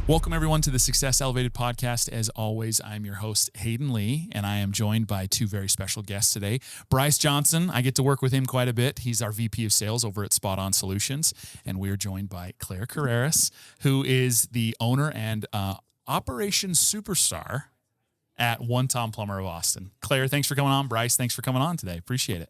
Welcome, everyone, to the Success Elevated podcast. As always, I'm your host, Hayden Lee, and I am joined by two very special guests today. Bryce Johnson, I get to work with him quite a bit. He's our VP of Sales over at Spot On Solutions, and we're joined by Claire Carreras, who is the owner and operations superstar at One Tom Plumber of Austin. Claire, thanks for coming on. Bryce, thanks for coming on today. Appreciate it.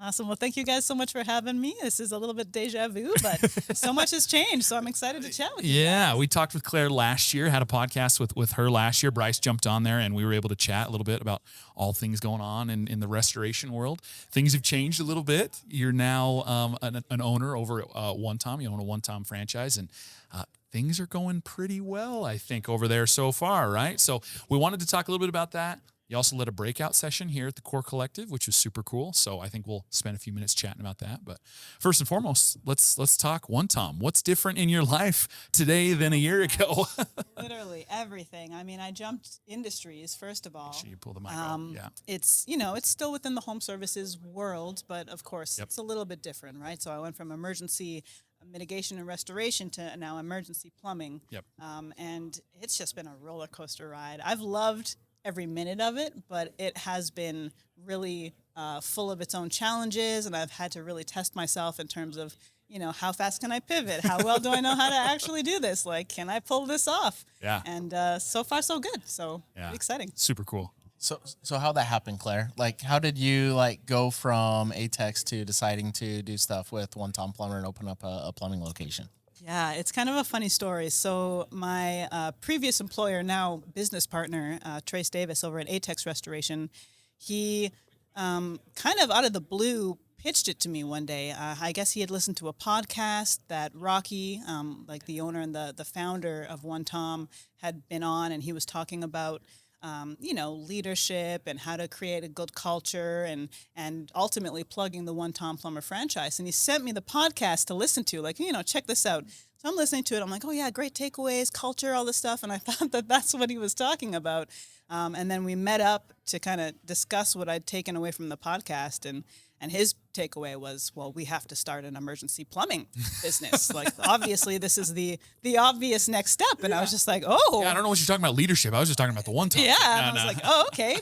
Awesome. Well, thank you guys so much for having me. This is a little bit deja vu, but so much has changed, so I'm excited to chat with you. Yeah, we talked with Claire last year, had a podcast with her last year. Bryce jumped on there, and we were able to chat a little bit about all things going on in the restoration world. Things have changed a little bit. You're now an owner over at One Tom. You own a One Tom franchise, and things are going pretty well, I think, over there so far, right? So we wanted to talk a little bit about that. You also led a breakout session here at the Core Collective, which was super cool. So I think we'll spend a few minutes chatting about that. But first and foremost, let's talk One Tom. What's different in your life today than a year ago? Literally everything. I mean, I jumped industries, first of all. Make sure you pull the mic out. Yeah. It's still within the home services world, but of course It's a little bit different, right? So I went from emergency mitigation and restoration to now emergency plumbing. Yep. And it's just been a roller coaster ride. I've loved every minute of it, but it has been really full of its own challenges, and I've had to really test myself in terms of, how fast can I pivot? How well do I know how to actually do this? Like, can I pull this off? Yeah. And so far, so good. So exciting. Super cool. So how'd that happen, Claire? Like, how did you go from Atex to deciding to do stuff with One Tom Plumber and open up a plumbing location? Yeah, it's kind of a funny story. So my previous employer, now business partner, Trace Davis over at Atex Restoration, he kind of out of the blue pitched it to me one day. I guess he had listened to a podcast that Rocky, the owner and the founder of One Tom, had been on, and he was talking about leadership and how to create a good culture and ultimately plugging the One Tom Plumber franchise. And he sent me the podcast to listen to, check this out. So I'm listening to it. I'm like, oh yeah, great takeaways, culture, all this stuff. And I thought that that's what he was talking about. And then we met up to kind of discuss what I'd taken away from the podcast. And his takeaway was, well, we have to start an emergency plumbing business. Obviously, this is the obvious next step. And I was just like, oh. Yeah, I don't know what you're talking about leadership. I was just talking about the One Tom. Yeah, and I was like, oh, okay.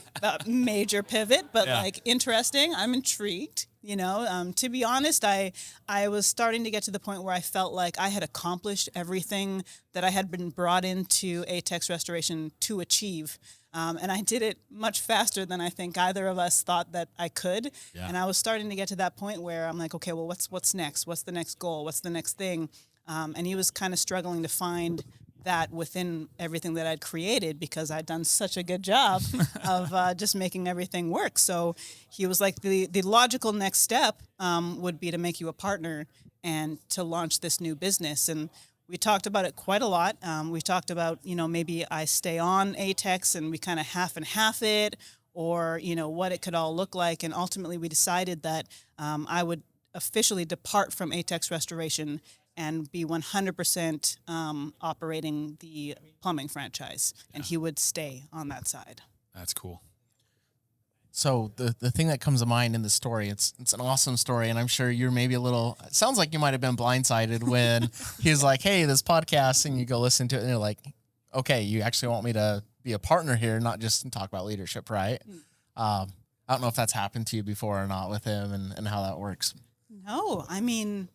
Major pivot, but interesting. I'm intrigued. To be honest, I was starting to get to the point where I felt like I had accomplished everything that I had been brought into Atex Restoration to achieve. And I did it much faster than I think either of us thought that I could. Yeah. And I was starting to get to that point where I'm like, okay, well, what's next? What's the next goal? What's the next thing? And he was kind of struggling to find that within everything that I'd created because I'd done such a good job of just making everything work. So he was like, the logical next step would be to make you a partner and to launch this new business. And we talked about it quite a lot. We talked about, maybe I stay on Atex and we kind of half and half it, or, what it could all look like. And ultimately we decided that I would officially depart from Atex Restoration and be 100% operating the plumbing franchise. Yeah. And he would stay on that side. That's cool. So the thing that comes to mind in the story, it's an awesome story, and I'm sure you're maybe it sounds like you might have been blindsided when he was like, hey, this podcast, and you go listen to it, and you're like, okay, you actually want me to be a partner here, not just talk about leadership, right? I don't know if that's happened to you before or not with him and how that works. No, I mean,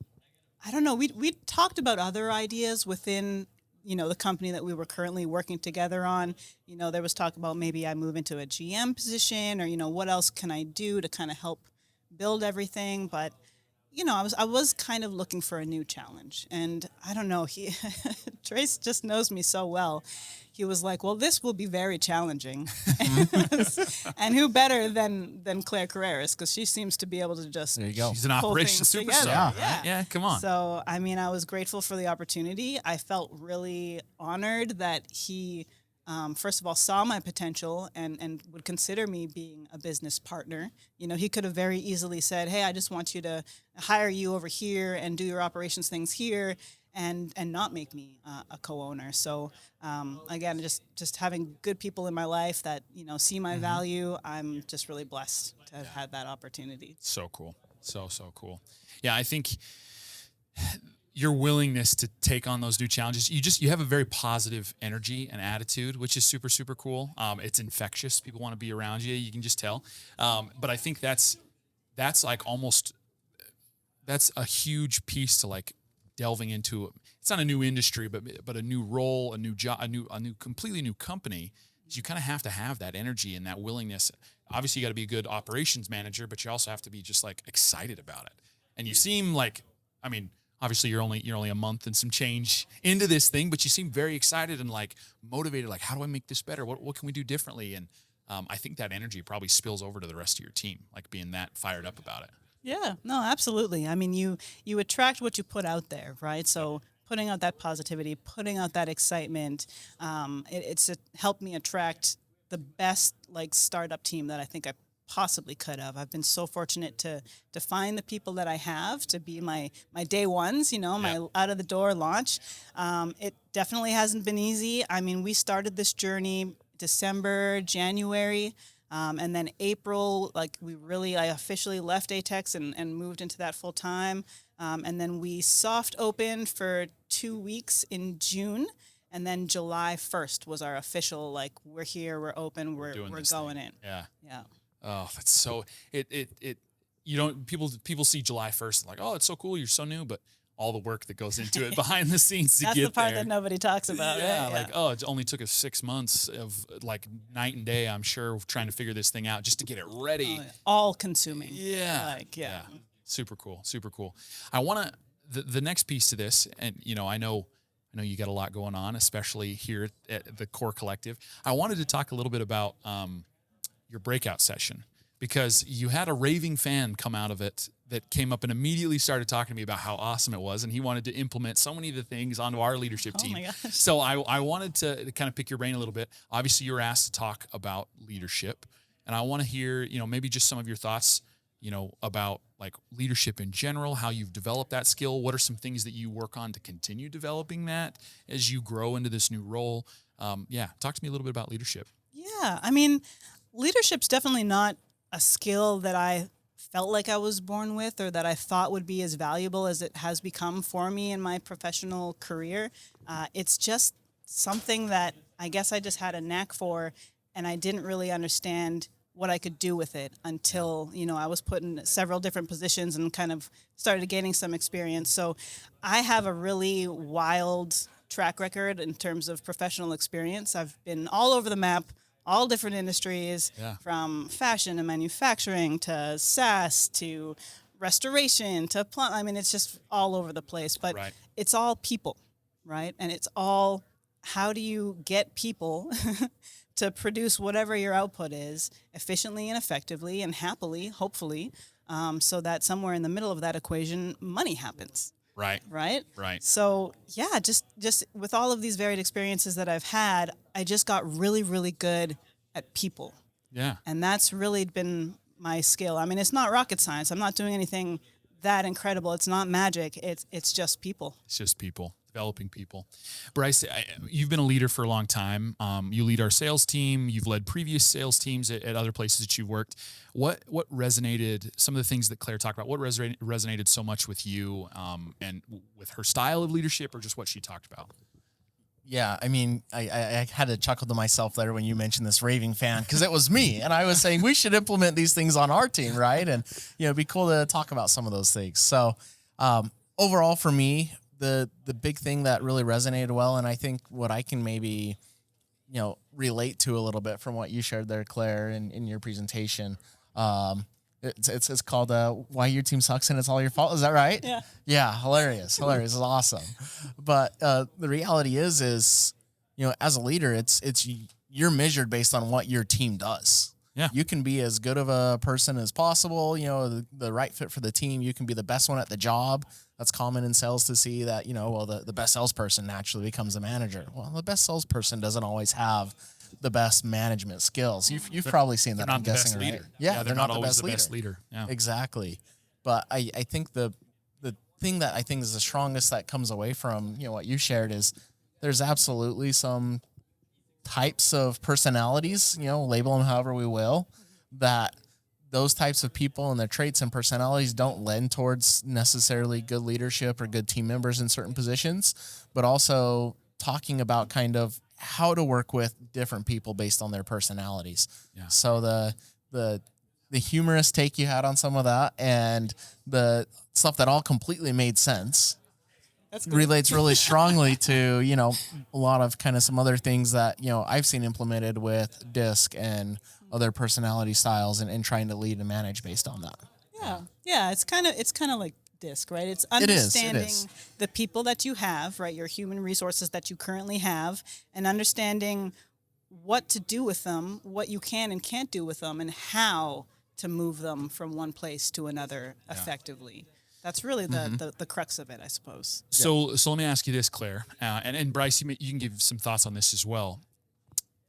I don't know. We talked about other ideas within the company that we were currently working together on. There was talk about maybe I move into a GM position or, what else can I do to kind of help build everything. But, I was kind of looking for a new challenge. And I don't know, Trace just knows me so well. He was like, well, this will be very challenging. And who better than Claire Carreras, because she seems to be able to just there you go. She's an operations superstar. Yeah, come on. So, I was grateful for the opportunity. I felt really honored that he, first of all, saw my potential and would consider me being a business partner. He could have very easily said, hey, I just want you to hire you over here and do your operations things here, and not make me a co-owner. So again, just having good people in my life that see my value, I'm just really blessed to have had that opportunity. So cool. So cool. Yeah, I think your willingness to take on those new challenges. You have a very positive energy and attitude, which is super, super cool. It's infectious. People want to be around you. You can just tell. But I think that's like that's a huge piece to like delving into. It's not a new industry, but a new role, a new job, a new completely new company. You kind of have to have that energy and that willingness. Obviously, you got to be a good operations manager, but you also have to be just like excited about it. And you seem like, I mean, obviously you're only a month and some change into this thing, but you seem very excited and like motivated. Like, how do I make this better? What can we do differently? And I think that energy probably spills over to the rest of your team, like being that fired up about it. Yeah, no, absolutely. I mean, you attract what you put out there, right? So putting out that positivity, putting out that excitement, it's helped me attract the best like startup team that I think I possibly could have. I've been so fortunate to find the people that I have to be my day ones, my out of the door launch. It definitely hasn't been easy. I mean, we started this journey December, January. And then April, like I officially left Atex and moved into that full time. And then we soft opened for 2 weeks in June. And then July 1st was our official, like, we're here, we're open, we're going in. Yeah. Yeah. Oh, that's so, you don't, people see July 1st like, oh, it's so cool. You're so new, but all the work that goes into it behind the scenes to get there. That's the part that nobody talks about. Yeah, right? like, oh, it only took us 6 months of like night and day, I'm sure, trying to figure this thing out just to get it ready. Oh, yeah. All consuming. Yeah. Yeah. Super cool. Super cool. I want to, the next piece to this, and I know you got a lot going on, especially here at the Core Collective. I wanted to talk a little bit about your breakout session, because you had a raving fan come out of it that came up and immediately started talking to me about how awesome it was. And he wanted to implement so many of the things onto our leadership team. Oh my gosh. So I wanted to kind of pick your brain a little bit. Obviously you were asked to talk about leadership, and I want to hear, maybe just some of your thoughts, about like leadership in general, how you've developed that skill. What are some things that you work on to continue developing that as you grow into this new role? Talk to me a little bit about leadership. Yeah. I mean, leadership's definitely not a skill that I felt like I was born with or that I thought would be as valuable as it has become for me in my professional career. It's just something that I guess I just had a knack for, and I didn't really understand what I could do with it until, I was put in several different positions and kind of started gaining some experience. So I have a really wild track record in terms of professional experience. I've been all over the map, all different industries, from fashion and manufacturing to SaaS to restoration to I mean, it's just all over the place, but It's all people, right? And it's all, how do you get people to produce whatever your output is efficiently and effectively and happily, hopefully, so that somewhere in the middle of that equation, money happens. Right. So just with all of these varied experiences that I've had, I just got really, really good at people. Yeah. And that's really been my skill. I mean, it's not rocket science. I'm not doing anything that incredible. It's not magic. It's just people. It's just people. Developing people. Bryce, you've been a leader for a long time. You lead our sales team. You've led previous sales teams at other places that you've worked. What resonated, some of the things that Claire talked about, what resonated so much with you and with her style of leadership, or just what she talked about? Yeah, I mean, I had to chuckle to myself there when you mentioned this raving fan, because it was me. And I was saying we should implement these things on our team, right? And, it'd be cool to talk about some of those things. So overall for me, the big thing that really resonated well, and I think what I can maybe, relate to a little bit from what you shared there, Claire, in your presentation, it's called Why Your Team Sucks and It's All Your Fault. Is that right? Yeah. Yeah, hilarious. It's awesome. But the reality is, as a leader, it's you're measured based on what your team does. Yeah. You can be as good of a person as possible, the right fit for the team. You can be the best one at the job. That's common in sales to see that, the best salesperson naturally becomes the manager. Well, the best salesperson doesn't always have the best management skills. You've probably seen that, I'm guessing, right? Yeah, they're not always the best leader. Yeah. Exactly. But I think the thing that I think is the strongest that comes away from, what you shared is there's absolutely some types of personalities, label them however we will, that those types of people and their traits and personalities don't lend towards necessarily good leadership or good team members in certain positions, but also talking about kind of how to work with different people based on their personalities. Yeah. So the humorous take you had on some of that and the stuff that all completely made sense relates really strongly to, you know, a lot of kind of some other things that, you know, I've seen implemented with DISC and other personality styles and trying to lead and manage based on that. Yeah. Yeah. It's kind of like DISC, right? It's understanding It is. the people that you have, right? Your human resources that you currently have, and understanding what to do with them, what you can and can't do with them, and how to move them from one place to another effectively. That's really the crux of it, I suppose. So let me ask you this, Claire, and Bryce, you can give some thoughts on this as well.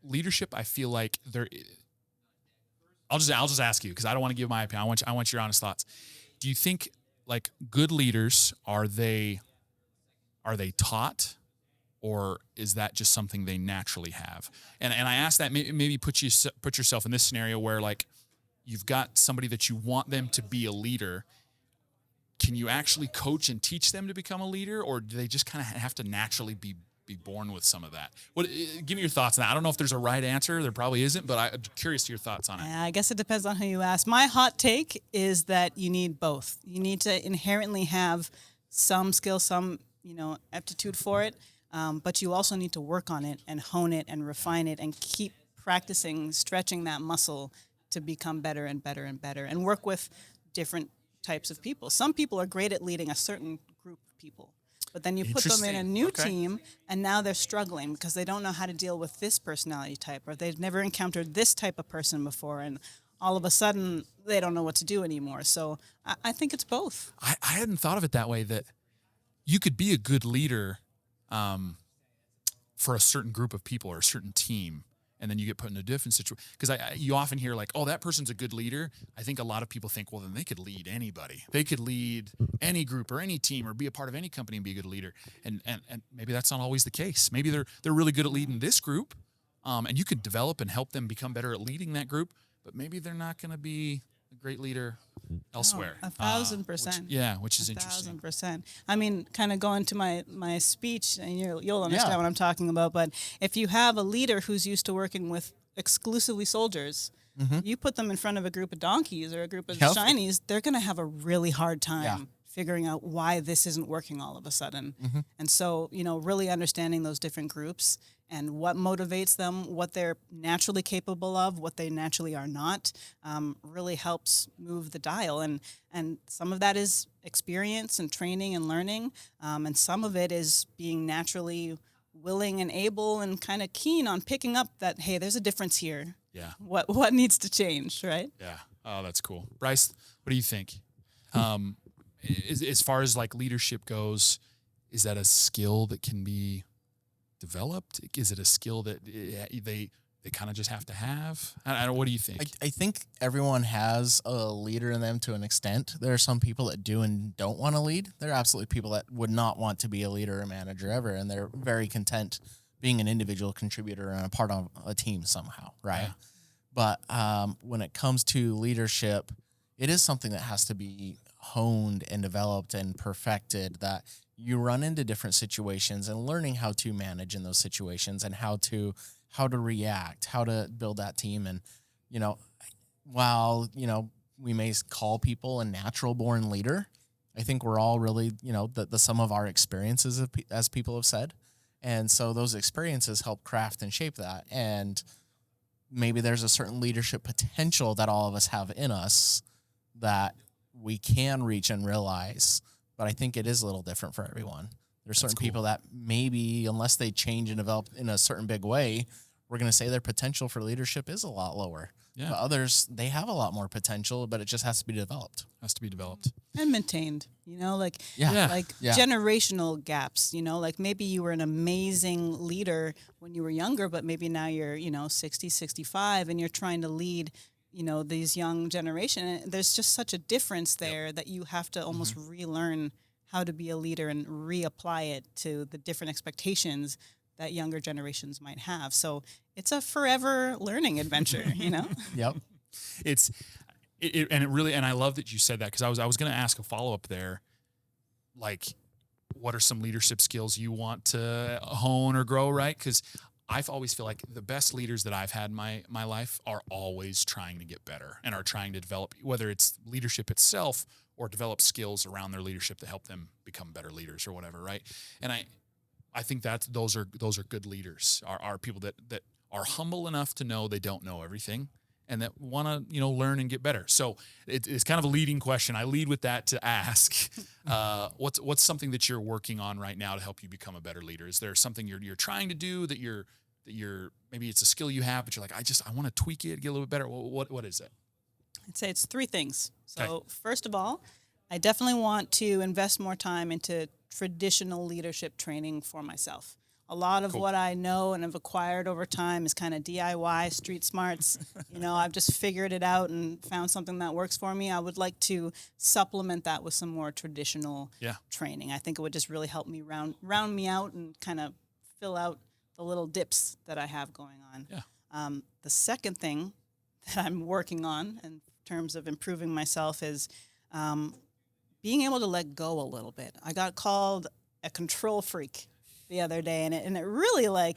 Leadership, I feel like I'll just ask you because I don't want to give my opinion. I want your honest thoughts. Do you think like good leaders are they taught, or is that just something they naturally have? And I ask that maybe put yourself in this scenario where like you've got somebody that you want them to be a leader. Can you actually coach and teach them to become a leader, or do they just kind of have to naturally be born with some of that? Give me your thoughts on that. I don't know if there's a right answer. There probably isn't, but I'm curious to your thoughts on it. I guess it depends on who you ask. My hot take is that you need both. You need to inherently have some skill, some, aptitude for it, but you also need to work on it and hone it and refine it and keep practicing, stretching that muscle to become better and better and better, and work with different types of people. Some people are great at leading a certain group of people, but then you put them in a new team and now they're struggling because they don't know how to deal with this personality type, or they've never encountered this type of person before, and all of a sudden they don't know what to do anymore. So I think it's both. I hadn't thought of it that way, that you could be a good leader for a certain group of people or a certain team, and then you get put in a different situation. Because you often hear like, oh, that person's a good leader. I think a lot of people think, well, then they could lead anybody. They could lead any group or any team or be a part of any company and be a good leader. And maybe that's not always the case. Maybe they're really good at leading this group, and you could develop and help them become better at leading that group, but maybe they're not going to be a great leader elsewhere. 1,000%. Which is interesting. 1,000%. I mean, kind of going to my speech, and you'll understand what I'm talking about. But if you have a leader who's used to working with exclusively soldiers, you put them in front of a group of donkeys or a group of shinies, they're going to have a really hard time figuring out why this isn't working all of a sudden. And so, really understanding those different groups and what motivates them, what they're naturally capable of, what they naturally are not, really helps move the dial. And some of that is experience and training and learning, and some of it is being naturally willing and able and kind of keen on picking up that, hey, there's a difference here. Yeah. What needs to change, right? Yeah. Oh, that's cool. Bryce, what do you think? As far as like leadership goes, is that a skill that can be developed? Is it a skill that they kind of just have to have? I don't. What do you think? I think everyone has a leader in them to an extent. There are some people that do and don't want to lead. There are absolutely people that would not want to be a leader or manager ever, and they're very content being an individual contributor and a part of a team somehow, right? Yeah. But when it comes to leadership, it is something that has to be honed and developed and perfected, that you run into different situations and learning how to manage in those situations and how to react, how to build that team. And, while, we may call people a natural born leader, I think we're all really, the sum of our experiences, as people have said. And so those experiences help craft and shape that. And maybe there's a certain leadership potential that all of us have in us that we can reach and realize. But I think it is a little different for everyone. There's certain people that maybe, unless they change and develop in a certain big way, we're going to say their potential for leadership is a lot lower. Yeah. But others, they have a lot more potential, but it just has to be developed. And maintained, generational gaps, like maybe you were an amazing leader when you were younger, but maybe now you're, 60, 65, and you're trying to lead these young generation. There's just such a difference there that you have to almost relearn how to be a leader and reapply it to the different expectations that younger generations might have. So it's a forever learning adventure, Yep. And I love that you said that, because I was going to ask a follow-up there. Like, what are some leadership skills you want to hone or grow, right? Because I've always feel like the best leaders that I've had in my life are always trying to get better and are trying to develop, whether it's leadership itself or develop skills around their leadership to help them become better leaders or whatever, right? And I think those are good leaders, are people that are humble enough to know they don't know everything and that want to, learn and get better. So it's kind of a leading question. I lead with that to ask, what's something that you're working on right now to help you become a better leader? Is there something you're trying to do that you're maybe it's a skill you have, but you're like, I want to tweak it, get a little bit better. What is it? I'd say it's 3 things. So Okay. first of all, I definitely want to invest more time into traditional leadership training for myself. A lot of what I know and have acquired over time is kind of DIY, street smarts. I've just figured it out and found something that works for me. I would like to supplement that with some more traditional training. I think it would just really help me round me out and kind of fill out the little dips that I have going on. Yeah. The second thing that I'm working on in terms of improving myself is being able to let go a little bit. I got called a control freak the other day, and it really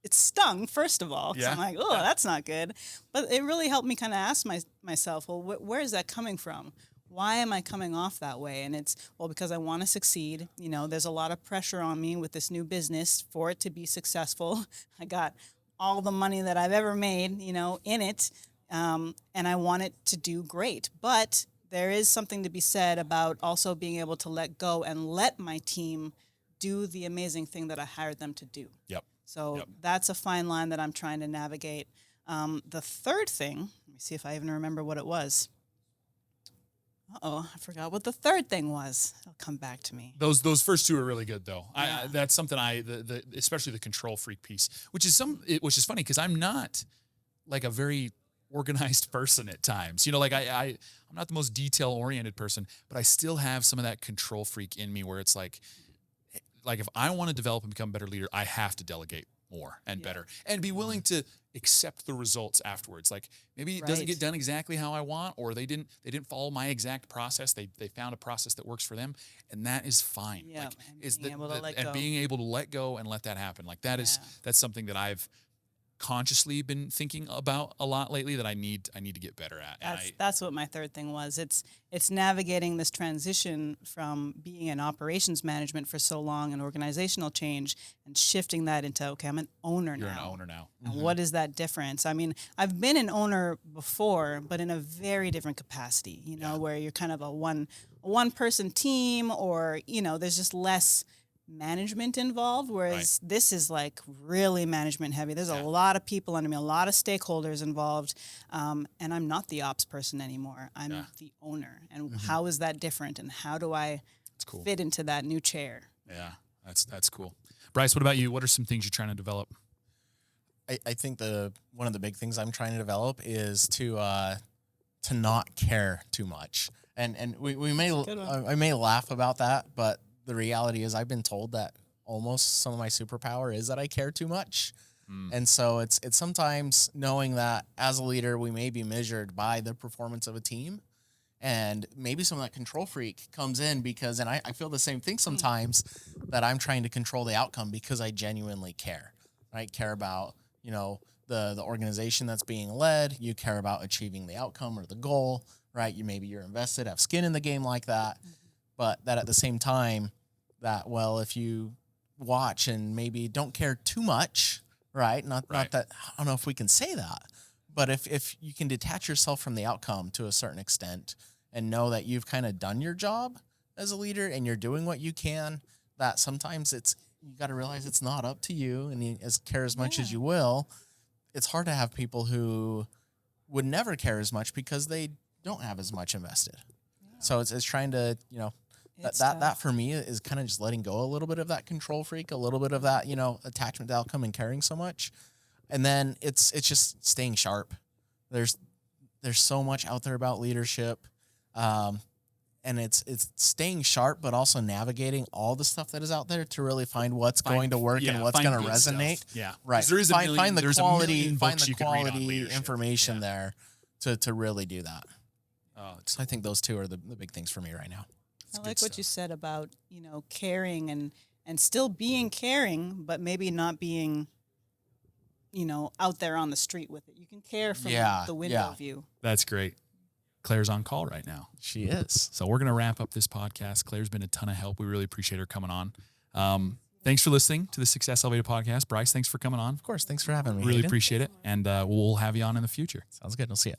it stung, first of all, because I'm like, that's not good. But it really helped me kind of ask myself, well, where is that coming from? Why am I coming off that way? And it's, because I want to succeed. There's a lot of pressure on me with this new business for it to be successful. I got all the money that I've ever made, in it, and I want it to do great. But there is something to be said about also being able to let go and let my team do the amazing thing that I hired them to do. Yep. So that's a fine line that I'm trying to navigate. The third thing, let me see if I even remember what it was. I forgot what the third thing was. It'll come back to me. Those first 2 are really good, though. Yeah. That's something especially the control freak piece, which is funny because I'm not like a very organized person at times. I'm not the most detail oriented person, but I still have some of that control freak in me where it's like if I want to develop and become a better leader, I have to delegate more and better and be willing to accept the results afterwards. Like maybe it doesn't get done exactly how I want, or they didn't follow my exact process. They found a process that works for them, and that is fine. Yeah, and being able to let go and let that happen. Like that's something that I've consciously been thinking about a lot lately that I need to get better at. That's what my third thing was. It's navigating this transition from being in operations management for so long and organizational change and shifting that into, okay, I'm an owner now. You're an owner now. And what is that difference? I mean, I've been an owner before, but in a very different capacity, where you're kind of a one person team, or, there's just less management involved, whereas this is like really management heavy. There's a lot of people under me, a lot of stakeholders involved, and I'm not the ops person anymore. I'm the owner. And how is that different? And how do I fit into that new chair? Yeah, that's cool. Bryce, what about you? What are some things you're trying to develop? I think one of the big things I'm trying to develop is to not care too much. And I may laugh about that, but the reality is I've been told that almost some of my superpower is that I care too much. And so it's sometimes knowing that as a leader, we may be measured by the performance of a team, and maybe some of that control freak comes in because, and I feel the same thing sometimes, that I'm trying to control the outcome because I genuinely care. I care about, the organization that's being led. You care about achieving the outcome or the goal, right? You're invested, have skin in the game like that. But that at the same time, if you watch and maybe don't care too much, right? Not that, I don't know if we can say that, but if you can detach yourself from the outcome to a certain extent and know that you've kind of done your job as a leader and you're doing what you can, that sometimes you got to realize it's not up to you, and you care as much as you will. It's hard to have people who would never care as much because they don't have as much invested. So it's trying to, that for me is kind of just letting go a little bit of that control freak, a little bit of that, attachment to outcome and caring so much. And then it's just staying sharp. There's so much out there about leadership. And it's staying sharp, but also navigating all the stuff that is out there to really find what's going to work and what's going to resonate. Stuff. Yeah. Right. There is find the quality information there to really do that. So I think those two are the big things for me right now. I like what you said about, caring and still being caring, but maybe not being, out there on the street with it. You can care from the window view. That's great. Claire's on call right now. She is. So we're going to wrap up this podcast. Claire's been a ton of help. We really appreciate her coming on. Thanks for listening to the Success Elevated podcast. Bryce, thanks for coming on. Of course. Thanks for having me. Really Hayden. appreciate it. And we'll have you on in the future. Sounds good. We'll see you.